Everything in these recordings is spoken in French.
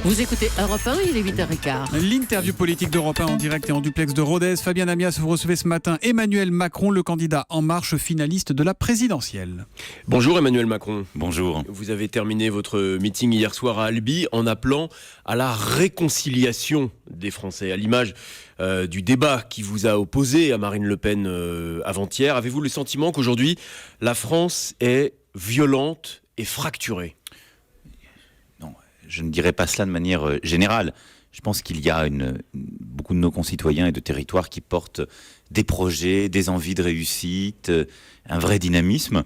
Vous écoutez Europe 1, il est 8h15. L'interview politique d'Europe 1 en direct et en duplex de Rodez. Fabien Amias, vous recevez ce matin Emmanuel Macron, le candidat En Marche finaliste de la présidentielle. Bonjour Emmanuel Macron. Bonjour. Vous avez terminé votre meeting hier soir à Albi en appelant à la réconciliation des Français, à l'image du débat qui vous a opposé à Marine Le Pen avant-hier. Avez-vous le sentiment qu'aujourd'hui, la France est violente et fracturée ? Je ne dirais pas cela de manière générale. Je pense qu'il y a beaucoup de nos concitoyens et de territoires qui portent des projets, des envies de réussite, un vrai dynamisme.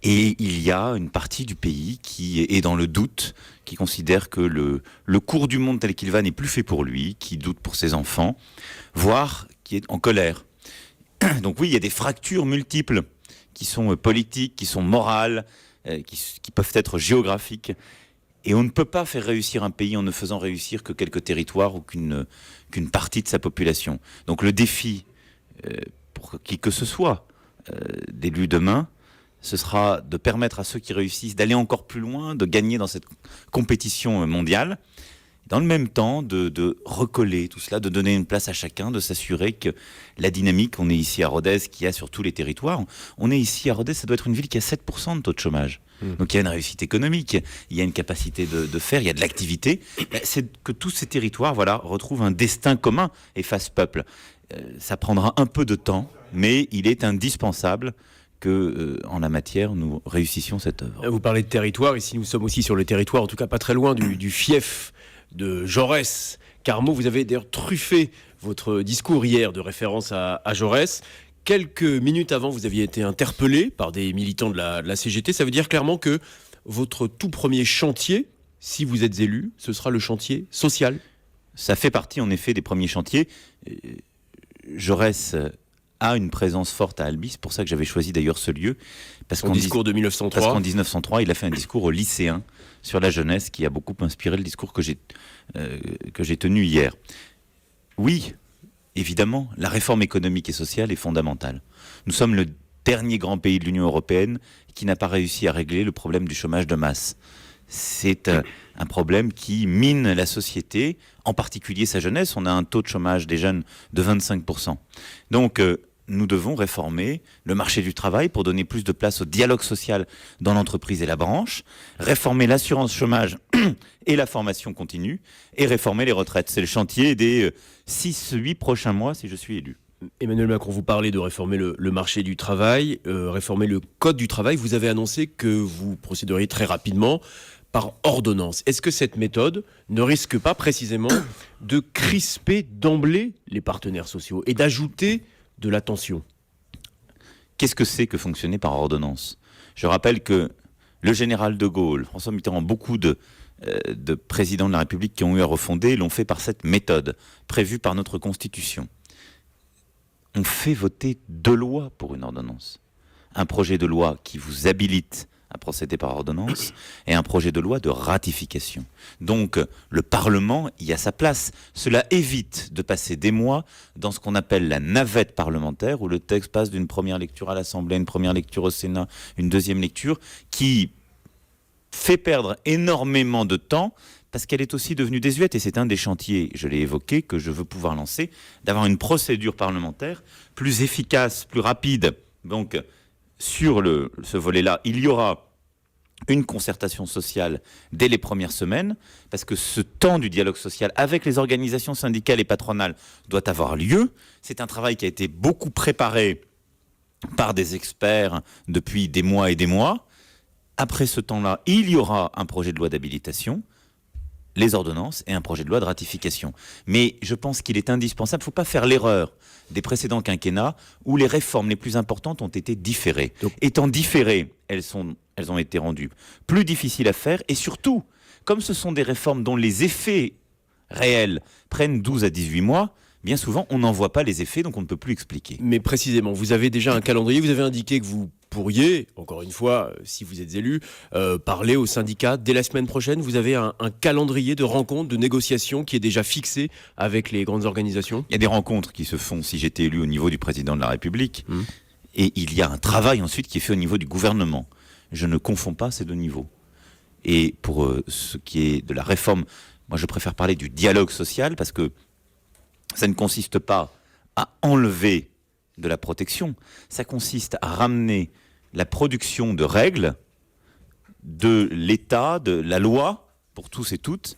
Et il y a une partie du pays qui est dans le doute, qui considère que le cours du monde tel qu'il va n'est plus fait pour lui, qui doute pour ses enfants, voire qui est en colère. Donc oui, il y a des fractures multiples qui sont politiques, qui sont morales, qui peuvent être géographiques. Et on ne peut pas faire réussir un pays en ne faisant réussir que quelques territoires ou qu'une partie de sa population. Donc le défi, pour qui que ce soit, d'élu demain, ce sera de permettre à ceux qui réussissent d'aller encore plus loin, de gagner dans cette compétition mondiale. Dans le même temps, de recoller tout cela, de donner une place à chacun, de s'assurer que la dynamique, on est ici à Rodez, qu'il y a sur tous les territoires. On est ici à Rodez, ça doit être une ville qui a 7% de taux de chômage. Donc il y a une réussite économique, il y a une capacité de faire, il y a de l'activité. C'est que tous ces territoires retrouvent un destin commun et fassent peuple. Ça prendra un peu de temps, mais il est indispensable que, en la matière, nous réussissions cette œuvre. Vous parlez de territoire, ici nous sommes aussi sur le territoire, en tout cas pas très loin du fief de Jaurès. Carmaux, vous avez d'ailleurs truffé votre discours hier de référence à Jaurès. Quelques minutes avant, vous aviez été interpellé par des militants de la CGT. Ça veut dire clairement que votre tout premier chantier, si vous êtes élu, ce sera le chantier social. Ça fait partie en effet des premiers chantiers. Jaurès a une présence forte à Albi, c'est pour ça que j'avais choisi d'ailleurs ce lieu. Son discours de 1903. Parce qu'en 1903, il a fait un discours aux lycéens sur la jeunesse qui a beaucoup inspiré le discours que j'ai tenu hier. Oui, évidemment, la réforme économique et sociale est fondamentale. Nous sommes le dernier grand pays de l'Union européenne qui n'a pas réussi à régler le problème du chômage de masse. C'est un problème qui mine la société, en particulier sa jeunesse. On a un taux de chômage des jeunes de 25%. Donc, nous devons réformer le marché du travail pour donner plus de place au dialogue social dans l'entreprise et la branche, réformer l'assurance chômage et la formation continue, et réformer les retraites. C'est le chantier des 6-8 prochains mois si je suis élu. Emmanuel Macron, vous parlez de réformer le marché du travail, réformer le code du travail. Vous avez annoncé que vous procéderiez très rapidement par ordonnance. Est-ce que cette méthode ne risque pas précisément de crisper d'emblée les partenaires sociaux et d'ajouter de la tension ? Qu'est-ce que c'est que fonctionner par ordonnance ? Je rappelle que le général de Gaulle, François Mitterrand, beaucoup de présidents de la République qui ont eu à refonder l'ont fait par cette méthode prévue par notre Constitution. On fait voter 2 lois pour une ordonnance. Un projet de loi qui vous habilite à procéder par ordonnance et un projet de loi de ratification. Donc, le Parlement y a sa place. Cela évite de passer des mois dans ce qu'on appelle la navette parlementaire, où le texte passe d'une première lecture à l'Assemblée, une première lecture au Sénat, une deuxième lecture, qui fait perdre énormément de temps parce qu'elle est aussi devenue désuète. Et c'est un des chantiers, je l'ai évoqué, que je veux pouvoir lancer, d'avoir une procédure parlementaire plus efficace, plus rapide. Donc, sur ce volet-là, il y aura une concertation sociale dès les premières semaines, parce que ce temps du dialogue social avec les organisations syndicales et patronales doit avoir lieu. C'est un travail qui a été beaucoup préparé par des experts depuis des mois et des mois. Après ce temps-là, il y aura un projet de loi d'habilitation, les ordonnances et un projet de loi de ratification. Mais je pense qu'il est indispensable, il ne faut pas faire l'erreur des précédents quinquennats où les réformes les plus importantes ont été différées. Donc, étant différées, elles ont été rendues plus difficiles à faire et surtout, comme ce sont des réformes dont les effets réels prennent 12 à 18 mois, bien souvent on n'en voit pas les effets, donc on ne peut plus expliquer. Mais précisément, vous avez déjà un calendrier, vous avez indiqué que vous pourriez, encore une fois, si vous êtes élu, parler aux syndicats dès la semaine prochaine. Vous avez un calendrier de rencontres, de négociations qui est déjà fixé avec les grandes organisations ? Il y a des rencontres qui se font si j'étais élu au niveau du président de la République. Et il y a un travail ensuite qui est fait au niveau du gouvernement. Je ne confonds pas ces 2 niveaux. Et pour ce qui est de la réforme, moi je préfère parler du dialogue social parce que ça ne consiste pas à enlever de la protection, ça consiste à ramener la production de règles de l'État, de la loi, pour tous et toutes,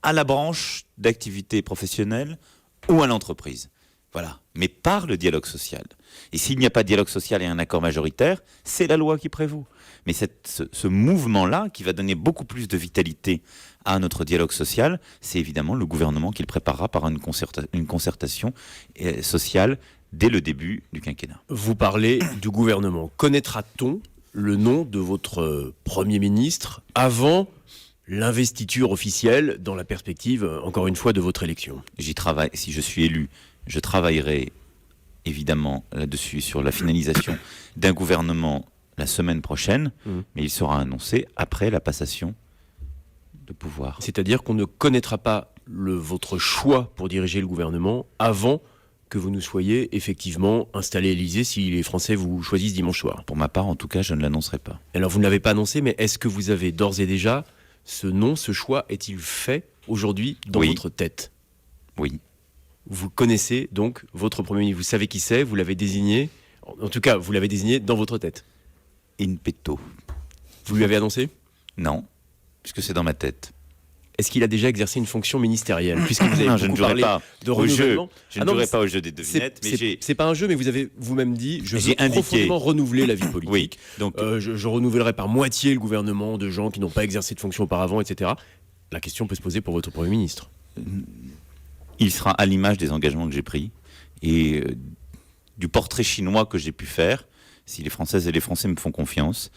à la branche d'activité professionnelle ou à l'entreprise. Voilà. Mais par le dialogue social. Et s'il n'y a pas de dialogue social et un accord majoritaire, c'est la loi qui prévaut. Mais ce mouvement-là, qui va donner beaucoup plus de vitalité à notre dialogue social, c'est évidemment le gouvernement qui le préparera par une concertation sociale dès le début du quinquennat. Vous parlez du gouvernement. Connaîtra-t-on le nom de votre Premier ministre avant l'investiture officielle dans la perspective, encore une fois, de votre élection? J'y travaille. Si je suis élu, je travaillerai évidemment là-dessus sur la finalisation d'un gouvernement la semaine prochaine, mais il sera annoncé après la passation de pouvoir. C'est-à-dire qu'on ne connaîtra pas votre choix pour diriger le gouvernement avant que vous nous soyez effectivement installé à l'Élysée si les Français vous choisissent dimanche soir. Pour ma part, en tout cas, je ne l'annoncerai pas. Alors vous ne l'avez pas annoncé, mais est-ce que vous avez d'ores et déjà ce nom, ce choix, est-il fait aujourd'hui dans votre tête? Oui. Vous connaissez donc votre Premier ministre, vous savez qui c'est, vous l'avez désigné, en tout cas vous l'avez désigné dans votre tête. In petto. Vous lui avez annoncé? Non, puisque c'est dans ma tête. Est-ce qu'il a déjà exercé une fonction ministérielle? Puisque vous avez non, je ne jouerai pas de au jeu. Je ne jouerai mais pas au jeu des devinettes. C'est pas un jeu, mais vous avez vous-même dit je veux indiqué profondément renouveler la vie politique. Oui, donc je renouvellerai par moitié le gouvernement de gens qui n'ont pas exercé de fonction auparavant, etc. La question peut se poser pour votre Premier ministre. Il sera à l'image des engagements que j'ai pris et du portrait chinois que j'ai pu faire. Si les Françaises et les Français me font confiance,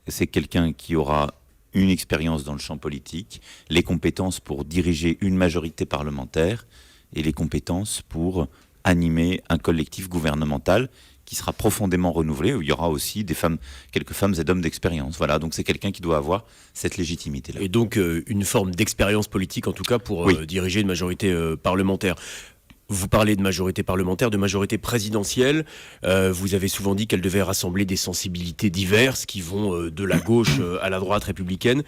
c'est quelqu'un qui aura une expérience dans le champ politique, les compétences pour diriger une majorité parlementaire et les compétences pour animer un collectif gouvernemental qui sera profondément renouvelé, où il y aura aussi quelques femmes et d'hommes d'expérience. Voilà, donc c'est quelqu'un qui doit avoir cette légitimité-là. Et donc une forme d'expérience politique, en tout cas, pour diriger une majorité parlementaire. Vous parlez de majorité parlementaire, de majorité présidentielle. Vous avez souvent dit qu'elle devait rassembler des sensibilités diverses qui vont de la gauche à la droite républicaine.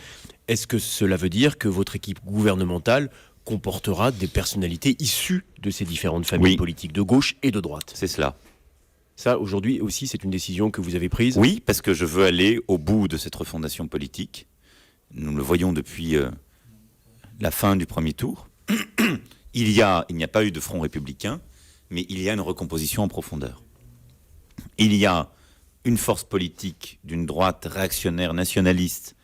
Est-ce que cela veut dire que votre équipe gouvernementale comportera des personnalités issues de ces différentes familles politiques, de gauche et de droite? C'est cela. Ça, aujourd'hui aussi, c'est une décision que vous avez prise? Oui, parce que je veux aller au bout de cette refondation politique. Nous le voyons depuis la fin du premier tour. Il n'y a pas eu de front républicain, mais il y a une recomposition en profondeur. Il y a une force politique d'une droite réactionnaire nationaliste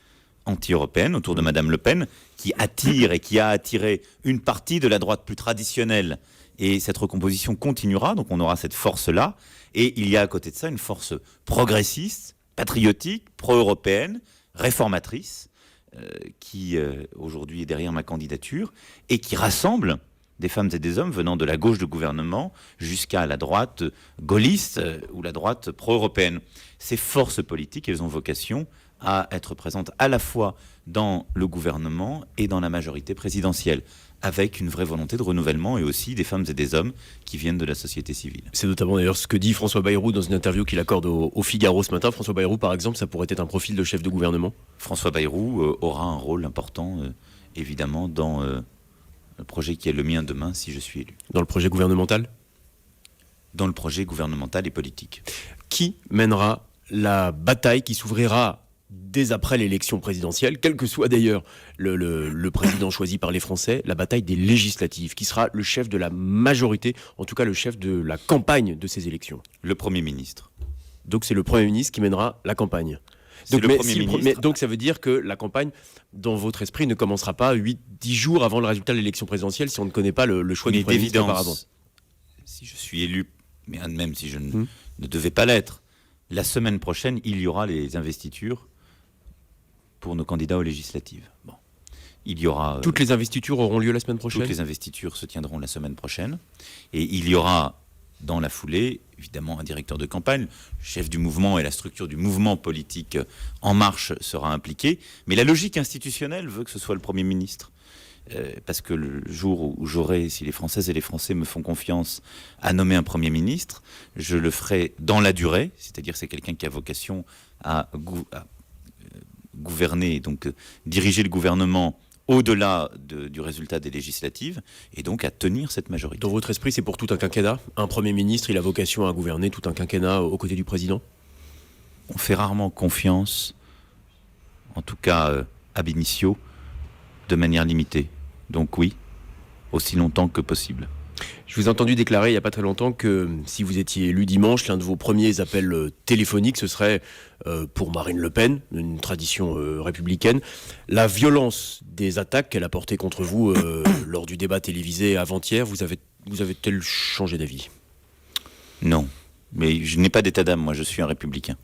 anti-européenne autour de Madame Le Pen qui attire et qui a attiré une partie de la droite plus traditionnelle. Et cette recomposition continuera, donc on aura cette force-là. Et il y a à côté de ça une force progressiste, patriotique, pro-européenne, réformatrice, qui aujourd'hui est derrière ma candidature et qui rassemble des femmes et des hommes venant de la gauche du gouvernement jusqu'à la droite gaulliste ou la droite pro-européenne. Ces forces politiques, elles ont vocation à être présentes à la fois dans le gouvernement et dans la majorité présidentielle, avec une vraie volonté de renouvellement et aussi des femmes et des hommes qui viennent de la société civile. C'est notamment d'ailleurs ce que dit François Bayrou dans une interview qu'il accorde au Figaro ce matin. François Bayrou, par exemple, ça pourrait être un profil de chef de gouvernement? François Bayrou aura un rôle important, évidemment, dans le projet qui est le mien demain, si je suis élu. Dans le projet gouvernemental? Dans le projet gouvernemental et politique. Qui mènera la bataille qui s'ouvrira dès après l'élection présidentielle, quel que soit d'ailleurs le président choisi par les Français, la bataille des législatives? Qui sera le chef de la majorité, en tout cas le chef de la campagne de ces élections? Le Premier ministre. Donc c'est le Premier ministre qui mènera la campagne. Donc ça veut dire que la campagne, dans votre esprit, ne commencera pas 8-10 jours avant le résultat de l'élection présidentielle si on ne connaît pas le choix du Premier ministre auparavant. Si je suis élu, mais même si je ne devais pas l'être, la semaine prochaine, il y aura les investitures pour nos candidats aux législatives. Bon. Il y aura, toutes les investitures auront lieu la semaine prochaine? Toutes les investitures se tiendront la semaine prochaine. Et il y aura, dans la foulée, évidemment, un directeur de campagne, le chef du mouvement et la structure du mouvement politique En Marche sera impliqué. Mais la logique institutionnelle veut que ce soit le Premier ministre. Parce que le jour où j'aurai, si les Françaises et les Français me font confiance à nommer un Premier ministre, je le ferai dans la durée, c'est-à-dire c'est quelqu'un qui a vocation à gouverner, donc diriger le gouvernement au-delà du résultat des législatives, et donc à tenir cette majorité. Dans votre esprit, c'est pour tout un quinquennat ? Un Premier ministre, il a vocation à gouverner tout un quinquennat aux côtés du président ? On fait rarement confiance, en tout cas ab initio, de manière limitée. Donc oui, aussi longtemps que possible. Je vous ai entendu déclarer il n'y a pas très longtemps que si vous étiez élu dimanche, l'un de vos premiers appels téléphoniques, ce serait pour Marine Le Pen, une tradition républicaine. La violence des attaques qu'elle a portées contre vous lors du débat télévisé avant-hier, vous avez-t-elle changé d'avis ? Non, mais je n'ai pas d'état d'âme, moi je suis un républicain.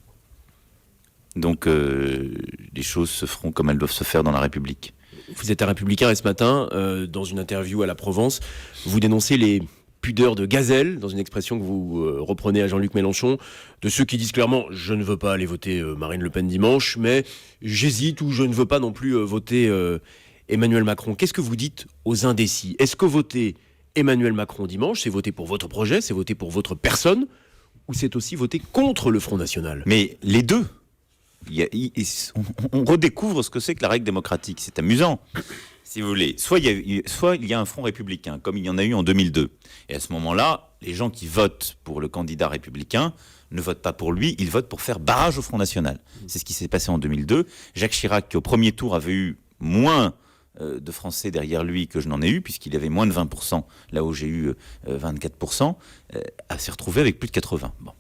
Donc les choses se feront comme elles doivent se faire dans la République. Vous êtes un républicain et ce matin, dans une interview à la Provence, vous dénoncez les pudeurs de gazelle, dans une expression que vous reprenez à Jean-Luc Mélenchon, de ceux qui disent clairement « je ne veux pas aller voter Marine Le Pen dimanche, mais j'hésite » ou « je ne veux pas non plus voter Emmanuel Macron ». Qu'est-ce que vous dites aux indécis ? Est-ce que voter Emmanuel Macron dimanche, c'est voter pour votre projet, c'est voter pour votre personne, ou c'est aussi voter contre le Front National ? Mais les deux. On redécouvre ce que c'est que la règle démocratique. C'est amusant, si vous voulez. Soit il y a un front républicain, comme il y en a eu en 2002. Et à ce moment-là, les gens qui votent pour le candidat républicain ne votent pas pour lui, ils votent pour faire barrage au Front National. C'est ce qui s'est passé en 2002. Jacques Chirac, qui au premier tour avait eu moins de Français derrière lui que je n'en ai eu, puisqu'il avait moins de 20%, là où j'ai eu 24%, s'est retrouvé avec plus de 80%. Bon.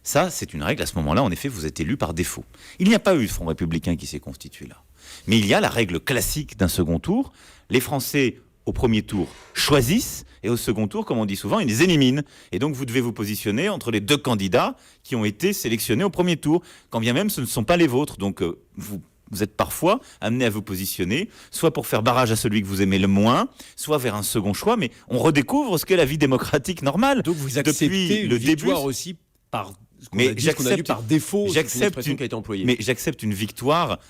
Ça, c'est une règle. À ce moment-là, en effet, vous êtes élu par défaut. Il n'y a pas eu de Front républicain qui s'est constitué là. Mais il y a la règle classique d'un second tour. Les Français, au premier tour, choisissent, et au second tour, comme on dit souvent, ils les éliminent. Et donc, vous devez vous positionner entre les deux candidats qui ont été sélectionnés au premier tour, quand bien même ce ne sont pas les vôtres. Donc, vous êtes parfois amené à vous positionner, soit pour faire barrage à celui que vous aimez le moins, soit vers un second choix. Mais on redécouvre ce qu'est la vie démocratique normale. Donc, vous acceptez le victoire aussi par... Mais j'accepte par défaut, j'accepte une qui a été employée. Mais j'accepte une victoire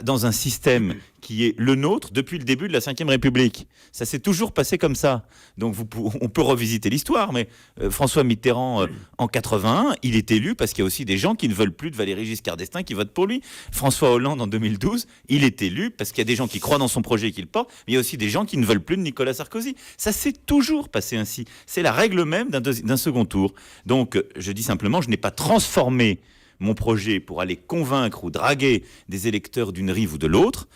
dans un système qui est le nôtre depuis le début de la Ve République. Ça s'est toujours passé comme ça. Donc on peut revisiter l'histoire, mais François Mitterrand, en 81, il est élu parce qu'il y a aussi des gens qui ne veulent plus de Valéry Giscard d'Estaing qui votent pour lui. François Hollande, en 2012, il est élu parce qu'il y a des gens qui croient dans son projet et qui le portent, mais il y a aussi des gens qui ne veulent plus de Nicolas Sarkozy. Ça s'est toujours passé ainsi. C'est la règle même d'un second tour. Donc, je dis simplement, je n'ai pas transformé mon projet pour aller convaincre ou draguer des électeurs d'une rive ou de l'autre.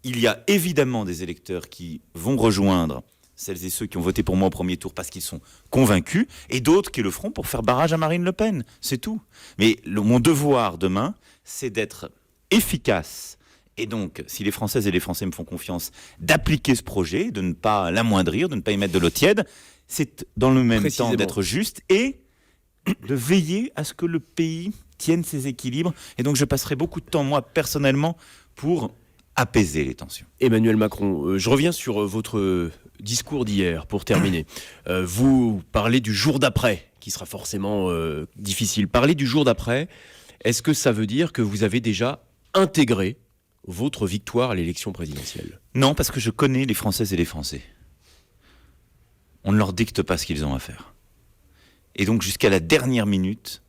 Il y a évidemment des électeurs qui vont rejoindre celles et ceux qui ont voté pour moi au premier tour parce qu'ils sont convaincus, et d'autres qui le feront pour faire barrage à Marine Le Pen. C'est tout. Mais mon devoir demain, c'est d'être efficace. Et donc, si les Françaises et les Français me font confiance, d'appliquer ce projet, de ne pas l'amoindrir, de ne pas y mettre de l'eau tiède, c'est dans le même temps d'être juste et de veiller à ce que le pays tienne ses équilibres. Et donc je passerai beaucoup de temps, moi, personnellement, pour apaiser les tensions. Emmanuel Macron, je reviens sur votre discours d'hier, pour terminer. Vous parlez du jour d'après, qui sera forcément difficile. Parler du jour d'après, est-ce que ça veut dire que vous avez déjà intégré votre victoire à l'élection présidentielle ? Non, parce que je connais les Françaises et les Français. On ne leur dicte pas ce qu'ils ont à faire. Et donc, jusqu'à la dernière minute,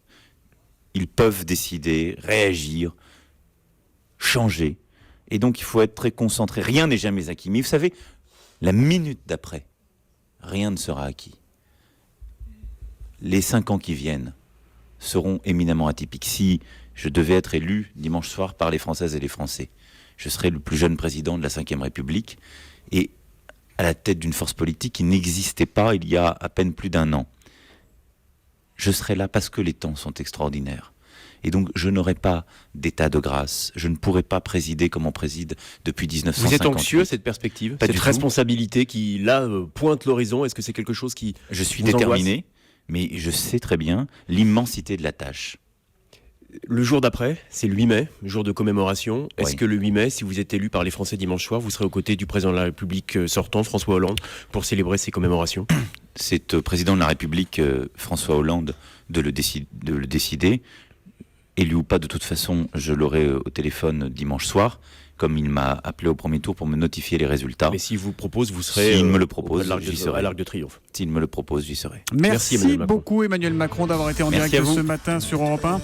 ils peuvent décider, réagir, changer. Et donc, il faut être très concentré. Rien n'est jamais acquis. Mais vous savez, la minute d'après, rien ne sera acquis. Les 5 ans qui viennent seront éminemment atypiques. Si je devais être élu dimanche soir par les Françaises et les Français, je serais le plus jeune président de la Ve République et à la tête d'une force politique qui n'existait pas il y a à peine plus d'1 an. Je serai là parce que les temps sont extraordinaires. Et donc, je n'aurai pas d'état de grâce. Je ne pourrai pas présider comme on préside depuis 1958. Vous êtes anxieux, cette perspective, cette responsabilité qui, là, pointe l'horizon? Est-ce que c'est quelque chose qui Je suis déterminé, mais je sais très bien l'immensité de la tâche. Le jour d'après, c'est le 8 mai, jour de commémoration. Est-ce Oui. que le 8 mai, si vous êtes élu par les Français dimanche soir, vous serez aux côtés du président de la République sortant, François Hollande, pour célébrer ces commémorations? C'est au président de la République, François Hollande, de le décider. Élu ou pas, de toute façon, je l'aurai au téléphone dimanche soir, comme il m'a appelé au premier tour pour me notifier les résultats. Mais s'il vous propose, vous serez S'il me le propose, j'y serai. À l'Arc de Triomphe. S'il me le propose, j'y serai. Merci Emmanuel Macron. beaucoup Emmanuel Macron d'avoir été en Merci direct à vous. ce matin sur Europe 1.